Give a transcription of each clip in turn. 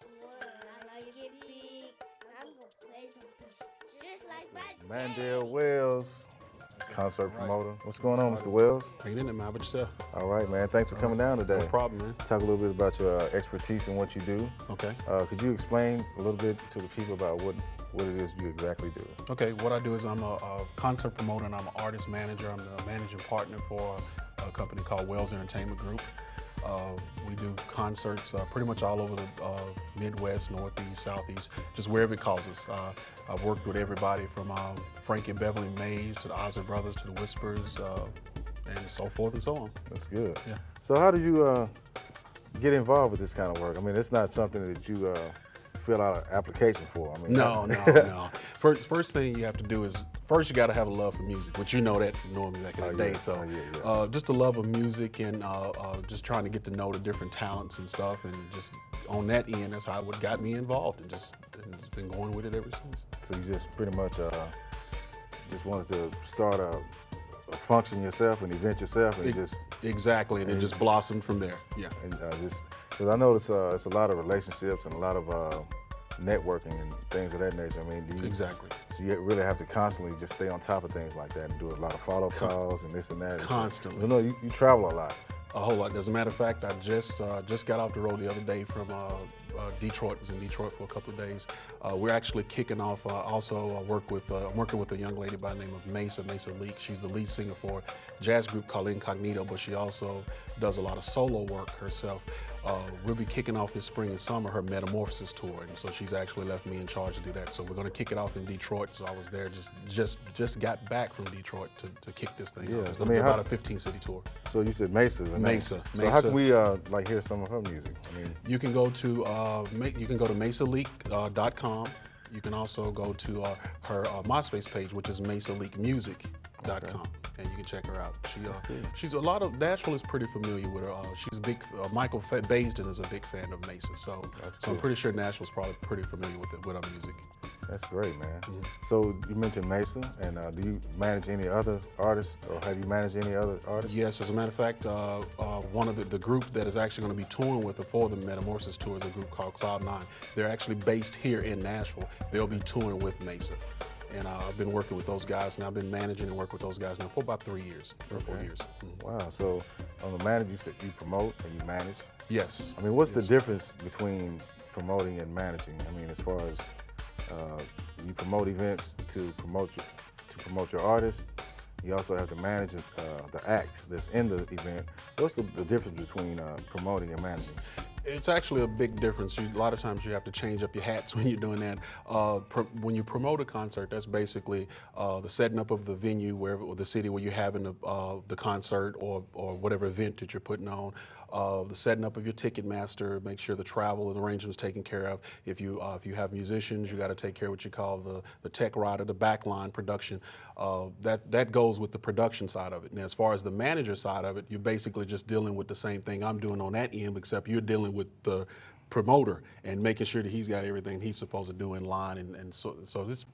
I like it big. I'm gonna play some fish, just like my Mandel daddy. Wells, concert All right. promoter. What's going on, All Mr. right. Wells? Hanging in there, man. How about yourself? All right, man. Thanks for coming down No today. problem, man. Talk a little bit about your expertise and what you do. Okay. Could you explain a little bit to the people about what it is you exactly do? Okay, what I do is I'm a concert promoter and I'm an artist manager. I'm the managing partner for a company called Wells Entertainment Group. We do concerts pretty much all over the Midwest, Northeast, Southeast, just wherever it calls us. I've worked with everybody from Frank and Beverly Mays to the Ozzy Brothers to the Whispers and so forth and so on. That's good. Yeah. So how did you get involved with this kind of work? I mean, it's not something that you fill out an application for. I mean, No, no. First thing you have to do is first you got to have a love for music, which you know that from knowing me back in the day. Yeah. So Oh, yeah. just a love of music and just trying to get to know the different talents and stuff, and just on that end, that's how what got me involved, and just been going with it ever since. So you just pretty much just wanted to start a function yourself, an event yourself, and Exactly, and it just blossomed from there. Yeah. and just because I notice it's a lot of relationships and a lot of networking and things of that nature. I mean, Exactly. So you really have to constantly just stay on top of things like that and do a lot of follow-up calls and this and that. Constantly. So, you travel a lot. A whole lot. As a matter of fact, I just got off the road the other day from Detroit. Was in Detroit for a couple of days. We're actually kicking off. I'm working with a young lady by the name of Mesa Leak. She's the lead singer for a jazz group called Incognito, but she also does a lot of solo work herself. We'll be kicking off this spring and summer her Metamorphosis tour, and so she's actually left me in charge to do that. So we're going to kick it off in Detroit. So I was there, just got back from Detroit to kick this thing off. It's going to be about a 15-city tour. So you said Mesa. Mesa. So how can we like hear some of her music? I mean, You can go to mesaleak.com. You can also go to her MySpace page, which is mesaleakmusic.com, and you can check her out. She's a lot of Nashville is pretty familiar with her. She's a big Michael Baisden is a big fan of Mesa, so I'm pretty sure Nashville's probably pretty familiar with her music. that's great, man. So you mentioned Mesa, and do you manage any other artists, or have you managed any other artists? Yes, as a matter of fact, one of the group that is actually going to be touring with her for the Metamorphosis tour is a group called Cloud9. They're actually based here in Nashville. They'll be touring with Mesa. And I've been working with those guys, and I've been managing and working with those guys now for about 3 years, 3 or 4 years. Wow. So on the manager, you said you promote and you manage. Yes. I mean, what's the difference between promoting and managing? I mean, as far as you promote events to promote your artist, you also have to manage the act that's in the event. What's the difference between promoting and managing? It's actually a big difference. A lot of times you have to change up your hats when you're doing that. When you promote a concert, that's basically the setting up of the venue, wherever, or the city where you're having the concert or whatever event that you're putting on. The setting up of your Ticketmaster, make sure the travel and arrangements taken care of. If you have musicians, you got to take care of what you call the tech rider, the backline production. That goes with the production side of it. And as far as the manager side of it, you're basically just dealing with the same thing I'm doing on that end, except you're dealing with the promoter and making sure that he's got everything he's supposed to do in line, and so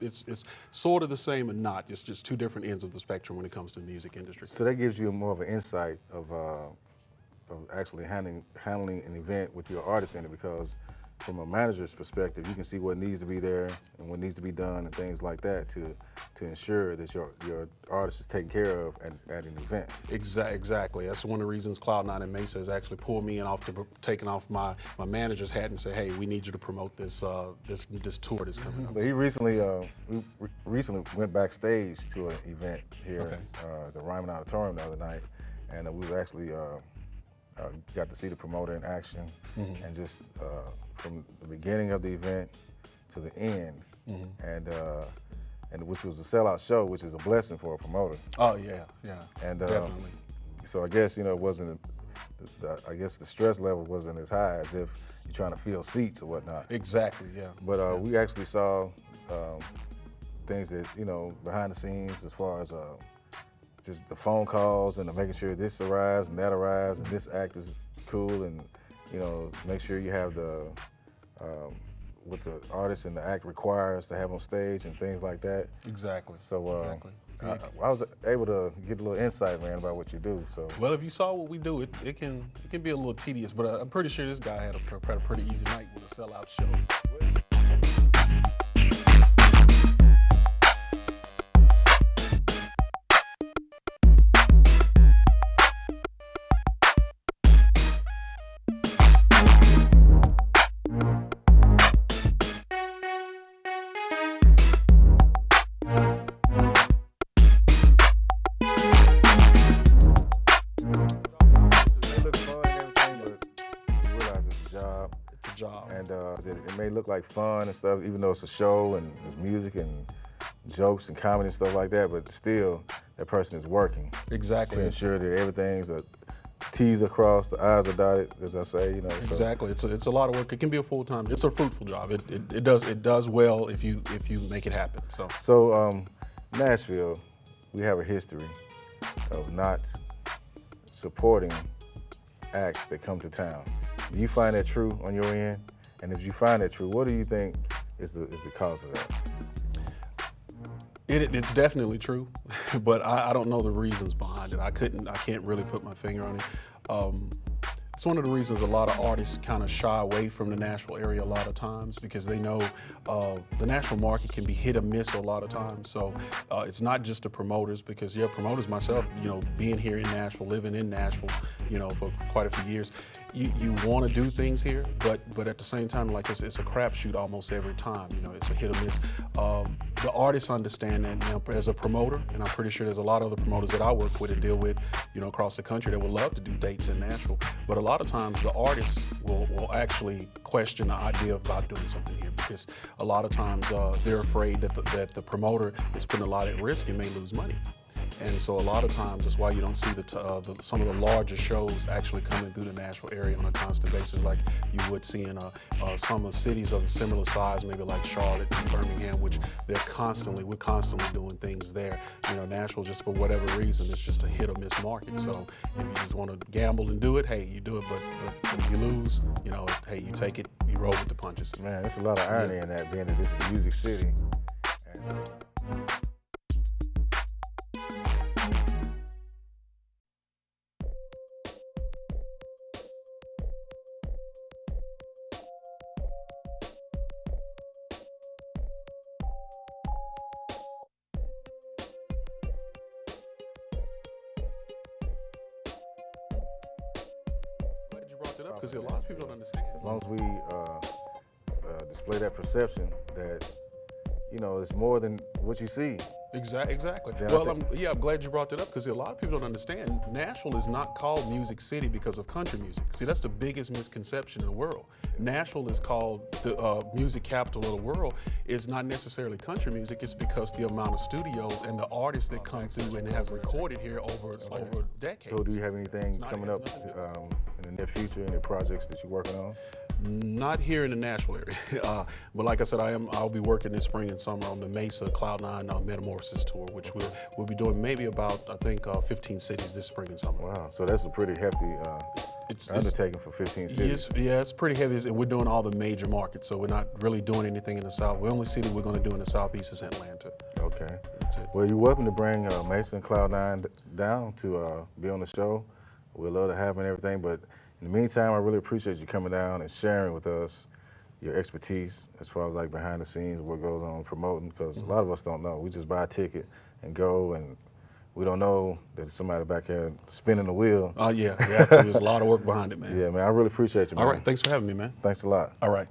it's sort of the same and not. It's just two different ends of the spectrum when it comes to the music industry. So that gives you more of an insight of actually handling an event with your artist in it, because from a manager's perspective, you can see what needs to be there and what needs to be done and things like that to ensure that your artist is taken care of at an event. Exactly. That's one of the reasons Cloud9 and Mesa has actually pulled me in taking off my manager's hat and say, hey, we need you to promote this this tour that's coming up. But he recently recently went backstage to an event here at the Ryman Auditorium the other night, and we were actually got to see the promoter in action, and just from the beginning of the event to the end, and which was a sellout show, which is a blessing for a promoter. Oh yeah, And definitely. so I guess it wasn't. I guess the stress level wasn't as high as if you're trying to fill seats or whatnot. Exactly, yeah. But we actually saw things that behind the scenes, as far as just the phone calls and making sure this arrives and that arrives and this act is cool, and make sure you have the what the artist and the act requires to have on stage and things like that. Exactly. So exactly. I was able to get a little insight, man, about what you do. So Well, if you saw what we do, it can be a little tedious, but I'm pretty sure this guy had a pretty easy night with the sellout shows. it looks fun and everything, but you realize it's a job. It's a job. And it may look like fun and stuff, even though it's a show and there's music and jokes and comedy and stuff like that, but still, that person is working Exactly. to ensure that everything's the T's are crossed, the I's are dotted, as I say, you know. So, Exactly. It's a lot of work. It can be a full-time. It's a fruitful job. It does well if you make it happen. So Nashville, we have a history of not supporting acts that come to town. Do you find that true on your end? And if you find that true, what do you think is the cause of that? It's definitely true, but I don't know the reasons behind it. I can't really put my finger on it. It's one of the reasons a lot of artists kind of shy away from the Nashville area a lot of times because they know the Nashville market can be hit or miss a lot of times. So it's not just the promoters because promoters myself, being here in Nashville, living in Nashville, for quite a few years, you want to do things here, but at the same time, like it's a crapshoot almost every time. It's a hit or miss. The artists understand that as a promoter, and I'm pretty sure there's a lot of other promoters that I work with and deal with, across the country that would love to do dates in Nashville. But a lot of times the artists will actually question the idea about doing something here because a lot of times they're afraid that the promoter is putting a lot at risk and may lose money. And so a lot of times that's why you don't see some of the larger shows actually coming through the Nashville area on a constant basis like you would see in some of the cities of a similar size, maybe like Charlotte and Birmingham, which we're constantly doing things there. Nashville, just for whatever reason, it's just a hit or miss market. So if you just want to gamble and do it, hey, you do it. But if you lose, hey, you take it, you roll with the punches. Man, there's a lot of irony in that, being that this is a music city. And, Because a lot of people don't understand. as long as we display that perception that, it's more than what you see. Exactly. Yeah, Well, I'm glad you brought that up because a lot of people don't understand. Nashville is not called Music City because of country music. See, that's the biggest misconception in the world. Nashville is called the music capital of the world. It's not necessarily country music. It's because the amount of studios and the artists that come through and have recorded here over decades. So do you have anything coming up in the near future, any projects that you're working on? Not here in the Nashville area, but like I said, I'll be working this spring and summer on the Mesa Cloud9 Metamorphosis tour, which we'll be doing maybe about 15 cities this spring and summer. Wow, so that's a pretty hefty undertaking for 15 cities. It's pretty heavy, and we're doing all the major markets, so we're not really doing anything in the South. The only city we're going to do in the Southeast is Atlanta. Okay. That's it. Well, you're welcome to bring Mesa and Cloud9 down to be on the show. We'd love to have them and everything, but in the meantime, I really appreciate you coming down and sharing with us your expertise as far as like behind the scenes, what goes on promoting, because a lot of us don't know. We just buy a ticket and go, and we don't know that there's somebody back here spinning the wheel. Yeah, there's a lot of work behind it, man. Yeah, man, I really appreciate you, man. All right, thanks for having me, man. Thanks a lot. All right.